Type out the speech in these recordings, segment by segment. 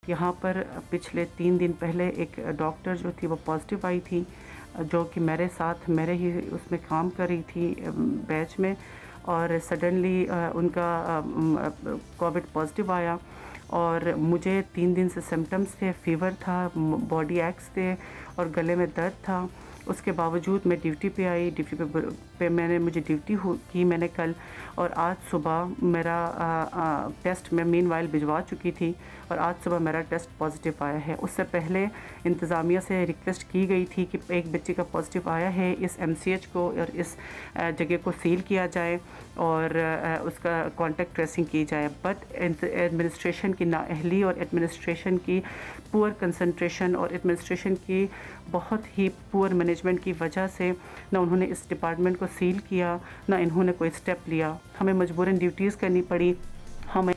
यहाँ पर पिछले 3 दिन पहले एक डॉक्टर जो थी वो पॉजिटिव आई थी, जो कि मेरे साथ मेरे ही उसमें काम कर रही थी बैच में, और सडनली उनका कोविड पॉजिटिव आया और मुझे 3 दिन से सिम्टम्स थे, फीवर था, बॉडी एक्स थे और गले में दर्द था। उसके बावजूद मैं ड्यूटी पे आई। ड्यूटी पे मुझे ड्यूटी की मैंने कल, और आज सुबह मेरा टेस्ट मैं मीनवाइल भिजवा चुकी थी और आज सुबह मेरा टेस्ट पॉजिटिव आया है। उससे पहले इंतज़ामिया से रिक्वेस्ट की गई थी कि एक बच्चे का पॉजिटिव आया है, इस MCH को और इस जगह को सील किया जाए और उसका कॉन्टेक्ट ट्रेसिंग की जाए। बट एडमिनिस्ट्रेशन की नाअहली और एडमिनिस्ट्रेशन की पुअर कंसंट्रेशन और एडमिनिस्ट्रेशन की बहुत ही पुअर मैनेजमेंट की वजह से ना उन्होंने इस डिपार्टमेंट को सील किया, ना इन्होंने कोई स्टेप लिया। हमें मजबूरन ड्यूटीज़ करनी पड़ी। हमें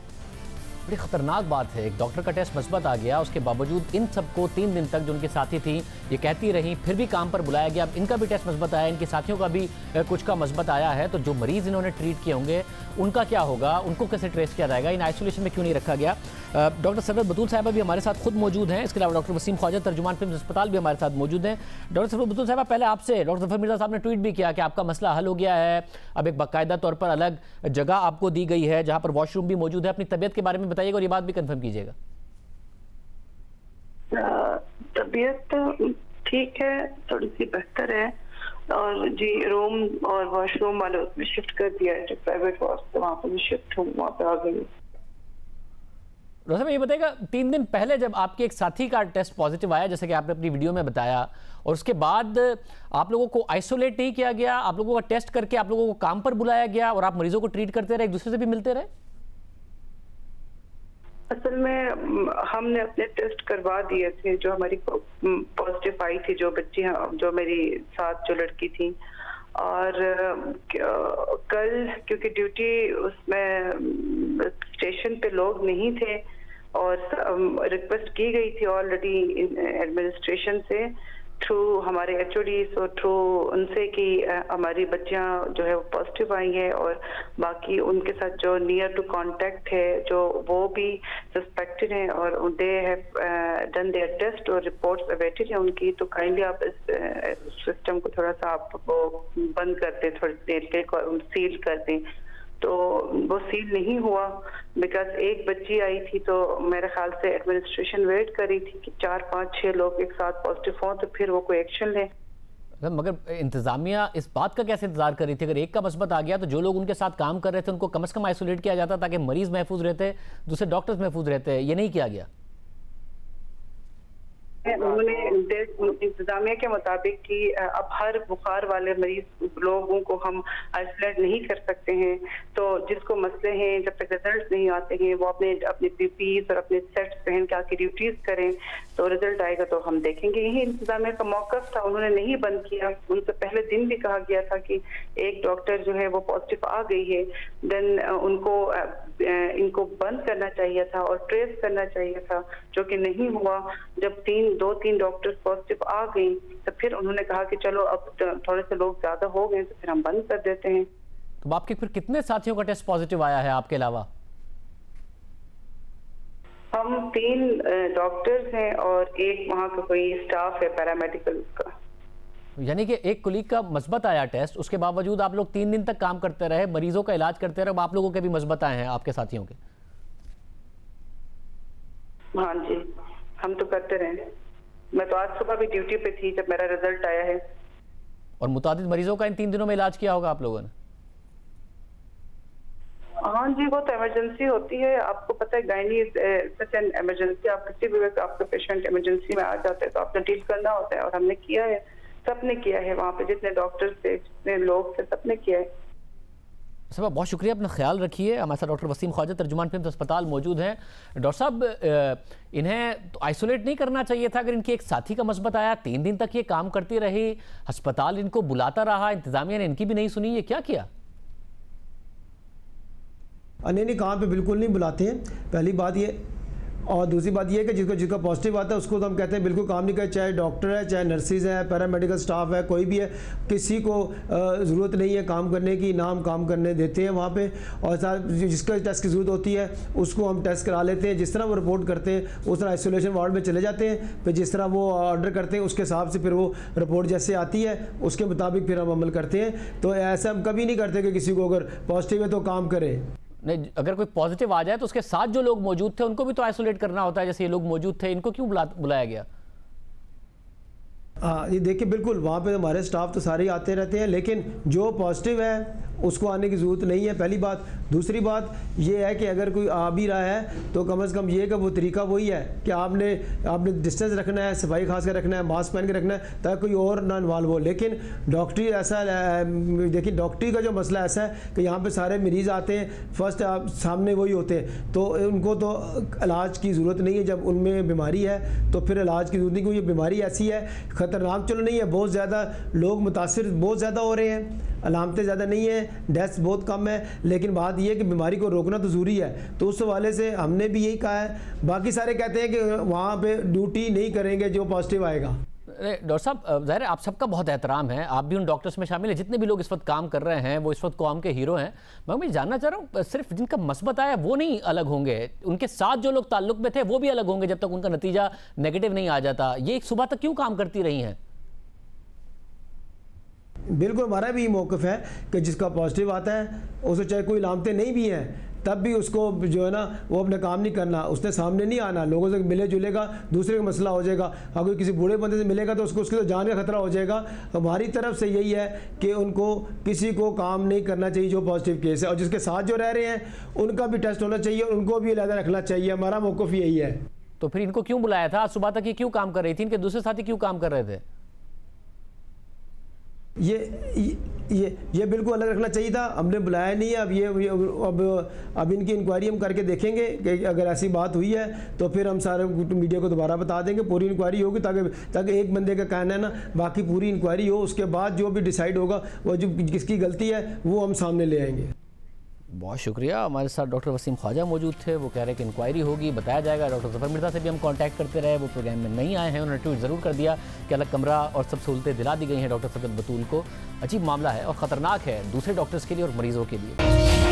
बड़ी ख़तरनाक बात है, एक डॉक्टर का टेस्ट मुस्बत आ गया, उसके बावजूद इन सबको 3 दिन तक जो उनके साथी थी ये कहती रहीं, फिर भी काम पर बुलाया गया। अब इनका भी टेस्ट मुस्बत आया, इनके साथियों का भी कुछ का मुस्बत आया है, तो जो मरीज़ इन्होंने ट्रीट किए होंगे उनका क्या होगा, उनको कैसे ट्रेस किया जाएगा, इन आइसोलेशन में क्यों नहीं रखा गया। डॉक्टर सरवत बतूल साहिबा भी हमारे साथ खुद मौजूद हैं, इसके अलावा डॉक्टर वसीम ख्वाजा तर्जुमान फिल्म अस्पताल भी हमारे साथ मौजूद हैं। डॉक्टर सरवत बतूल साहिबा, पहले आपसे, डॉक्टर जफर मिर्जा साहब ने ट्वीट भी किया कि आपका मसला हल हो गया है, अब एक बाकायदा तौर पर अलग जगह आपको दी गई है जहाँ पर वॉशरूम भी मौजूद है। अपनी तबीयत के बारे में बताइएगा और ये बात भी कन्फर्म कीजिएगा। तबीयत ठीक है, थोड़ी सी बेहतर है, और जी रूम और वॉशरूम वाले उसमें शिफ्ट कर दिया है, जो प्राइवेट वॉश तो वहाँ पर शिफ्ट हूँ, वहाँ पे आ गई। रोज़ा ये बताइएगा, 3 दिन पहले जब आपके एक साथी का टेस्ट पॉजिटिव आया, जैसे कि आपने अपनी वीडियो में बताया, और उसके बाद आप लोगों को आइसोलेट नहीं किया गया, आप लोगों का टेस्ट करके आप लोगों को काम पर बुलाया गया और आप मरीजों को ट्रीट करते रहे, एक दूसरे से भी मिलते रहे? असल में हमने अपने टेस्ट करवा दिए थे, जो हमारी पॉजिटिव आई थी, जो बच्ची जो मेरी साथ जो लड़की थी, और कल क्योंकि ड्यूटी उसमें स्टेशन पे लोग नहीं थे और रिक्वेस्ट की गई थी ऑलरेडी एडमिनिस्ट्रेशन से, थ्रू हमारे HOD और थ्रू उनसे कि हमारी बच्चियां जो है वो पॉजिटिव आई है और बाकी उनके साथ जो नियर टू कांटेक्ट है जो वो भी सस्पेक्टेड हैं और they have done their test और रिपोर्ट्स अवेटेड है उनकी। तो काइंडली आप इस सिस्टम को थोड़ा सा आप वो बंद कर दें, थोड़ी देर के सील कर दें। तो वो सील नहीं हुआ बिकॉज एक बच्ची आई थी, तो मेरे ख्याल से एडमिनिस्ट्रेशन वेट कर रही थी कि 4, 5, 6 लोग एक साथ पॉजिटिव हों तो फिर वो कोई एक्शन ले। मगर इंतजामिया इस बात का कैसे इंतजार कर रही थी? अगर एक का मुस्बत आ गया तो जो लोग उनके साथ काम कर रहे थे उनको कम से कम आइसोलेट किया जाता ताकि मरीज महफूज रहते, दूसरे डॉक्टर्स महफूज रहते। ये नहीं किया गया। उन्होंने इंतजामिया के मुताबिक कि अब हर बुखार वाले मरीज लोगों को हम आइसोलेट नहीं कर सकते हैं, तो जिसको मसले हैं जब तक रिजल्ट नहीं आते हैं वो अपने PPEs और अपने सेट्स पहन के आके ड्यूटीज करें, तो रिजल्ट आएगा तो हम देखेंगे। यही इंतजामिया का मौकफ था, उन्होंने नहीं बंद किया। उनसे पहले दिन भी कहा गया था कि एक डॉक्टर जो है वो पॉजिटिव आ गई है, देन इनको बंद करना चाहिए था और ट्रेस करना चाहिए था, जो कि नहीं हुआ। जब 2-3 डॉक्टर्स पॉजिटिव आ गई तो फिर उन्होंने कहा कि चलो अब थोड़े से लोग ज्यादा हो गए तो फिर हम बंद कर देते हैं। तो आपके फिर कितने साथियों का टेस्ट पॉजिटिव आया है आपके अलावा? हम 3 डॉक्टर्स हैं और एक वहाँ का कोई स्टाफ है पैरामेडिकल का। यानी कि एक कुलीग का मस्बत आया टेस्ट, उसके बावजूद आप लोग 3 दिन तक काम करते रहे, मरीजों का इलाज करते रहे, आप लोगों के भी मस्बत आए हैं आपके साथियों के? हाँ जी, हम तो करते रहे। मैं तो आज सुबह भी ड्यूटी पे थी जब मेरा रिजल्ट आया है। और मुतादिद मरीजों का इन 3 दिनों में इलाज किया होगा आप लोगों ने? हाँ जी, वो तो इमरजेंसी होती है, आपको पता है गायनी सच एन इमरजेंसी। आप किसी भी वक्त आपका पेशेंट इमरजेंसी में आ जाते हैं तो आपने डील करना होता है, और हमने किया है, सबने किया है, वहाँ पे जितने डॉक्टर्स थे जितने लोग थे सबने किया है। साहब बहुत शुक्रिया, अपना ख्याल रखिए। हमारे साथ डॉक्टर वसीम ख्वाजा तर्जुमान फिल्म अस्पताल मौजूद हैं। डॉक्टर साहब, इन्हें तो आइसोलेट नहीं करना चाहिए था? अगर इनकी एक साथी का मस्बत आया, 3 दिन तक ये काम करती रही, अस्पताल इनको बुलाता रहा, इंतजामिया ने इनकी भी नहीं सुनी, ये क्या किया? नहीं, काम पे बिल्कुल नहीं बुलाते हैं, पहली बात ये। और दूसरी बात यह है कि जिसका पॉजिटिव आता है उसको तो हम कहते हैं बिल्कुल काम नहीं करे, चाहे डॉक्टर है, चाहे नर्सिस है, पैरामेडिकल स्टाफ है, कोई भी है, किसी को ज़रूरत नहीं है काम करने की, ना हम काम करने देते हैं वहाँ पे। और जिसका टेस्ट की ज़रूरत होती है उसको हम टेस्ट करा लेते हैं, जिस तरह वो रिपोर्ट करते हैं उस तरह आइसोलेशन वार्ड में चले जाते हैं, फिर जिस तरह वो ऑर्डर करते हैं उसके हिसाब से फिर वो रिपोर्ट जैसे आती है उसके मुताबिक फिर हम अमल करते हैं। तो ऐसा हम कभी नहीं करते कि किसी को अगर पॉजिटिव है तो काम करे। नहीं, अगर कोई पॉजिटिव आ जाए तो उसके साथ जो लोग मौजूद थे उनको भी तो आइसोलेट करना होता है, जैसे ये लोग मौजूद थे, इनको क्यों बुलाया गया? ये देखिए बिल्कुल वहाँ पे हमारे स्टाफ तो सारे आते रहते हैं, लेकिन जो पॉजिटिव है उसको आने की ज़रूरत नहीं है, पहली बात। दूसरी बात ये है कि अगर कोई आ भी रहा है तो कम से कम ये कि वो तरीका वही है कि आपने डिस्टेंस रखना है, सफाई खास कर रखना है, मास्क पहन के रखना है ताकि कोई और ना इन्वॉल्व हो। लेकिन डॉक्टरी ऐसा देखिए, डॉक्टरी का जो मसला ऐसा है कि यहाँ पे सारे मरीज़ आते हैं, फर्स्ट आप सामने वही होते हैं, तो उनको तो इलाज की ज़रूरत नहीं है। जब उनमें बीमारी है तो फिर इलाज की ज़रूरत नहीं, क्योंकि ये बीमारी ऐसी है, ख़तरनाक चलो नहीं है, बहुत ज़्यादा लोग मुतासिर बहुत ज़्यादा हो रहे हैं, अलामतें ज़्यादा नहीं है, डेथ्स बहुत कम है, लेकिन बात यह है कि बीमारी को रोकना तो ज़रूरी है। तो उस हवाले से हमने भी यही कहा है। बाकी सारे कहते हैं कि वहाँ पे ड्यूटी नहीं करेंगे जो पॉजिटिव आएगा। डॉक्टर साहब, ज़ाहिर है आप सबका बहुत एहतराम है, आप भी उन डॉक्टर्स में शामिल हैं, जितने भी लोग इस वक्त काम कर रहे हैं वो इस वक्त कौम के हीरो हैं। मैं जानना चाह रहा हूँ, सिर्फ जिनका मस्बत आया वो नहीं अलग होंगे, उनके साथ जो लोग ताल्लुक में थे वो भी अलग होंगे जब तक उनका नतीजा नेगेटिव नहीं आ जाता। ये एक सुबह तक क्यों काम करती रही हैं? बिल्कुल हमारा भी मौक़िफ़ है कि जिसका पॉजिटिव आता है उसे चाहे कोई लामते नहीं भी हैं तब भी उसको जो है ना वो अपना काम नहीं करना, उसने सामने नहीं आना, लोगों से मिले जुलेगा, दूसरे का मसला हो जाएगा। अगर किसी बूढ़े बंदे से मिलेगा तो उसकी तो जान का खतरा हो जाएगा। हमारी तरफ से यही है कि उनको किसी को काम नहीं करना चाहिए जो पॉजिटिव केस है, और जिसके साथ जो रह रहे हैं उनका भी टेस्ट होना चाहिए, उनको भी अलग रखना चाहिए। हमारा मौक़िफ़ यही है। तो फिर इनको क्यों बुलाया था? आज सुबह तक ये क्यों काम कर रही थी? इनके दूसरे साथी क्यों काम कर रहे थे? ये बिल्कुल अलग रखना चाहिए था, हमने बुलाया नहीं है। अब इनकी इंक्वायरी हम करके देखेंगे कि अगर ऐसी बात हुई है तो फिर हम सारे मीडिया को दोबारा बता देंगे। पूरी इंक्वायरी होगी ताकि एक बंदे का कहना है ना, बाकी पूरी इंक्वायरी हो, उसके बाद जो भी डिसाइड होगा वो जो किसकी गलती है वो हम सामने ले आएंगे। बहुत शुक्रिया। हमारे साथ डॉक्टर वसीम ख्वाजा मौजूद थे, वो कह रहे हैं कि इंक्वायरी होगी, बताया जाएगा। डॉक्टर ज़फ़र मिर्ज़ा से भी हम कांटेक्ट करते रहे, वो प्रोग्राम में नहीं आए हैं। उन्होंने ट्वीट ज़रूर कर दिया कि अलग कमरा और सब सहूलतें दिला दी गई हैं डॉक्टर सफदर बतूल को। अजीब मामला है और ख़तरनाक है दूसरे डॉक्टर्स के लिए और मरीज़ों के लिए।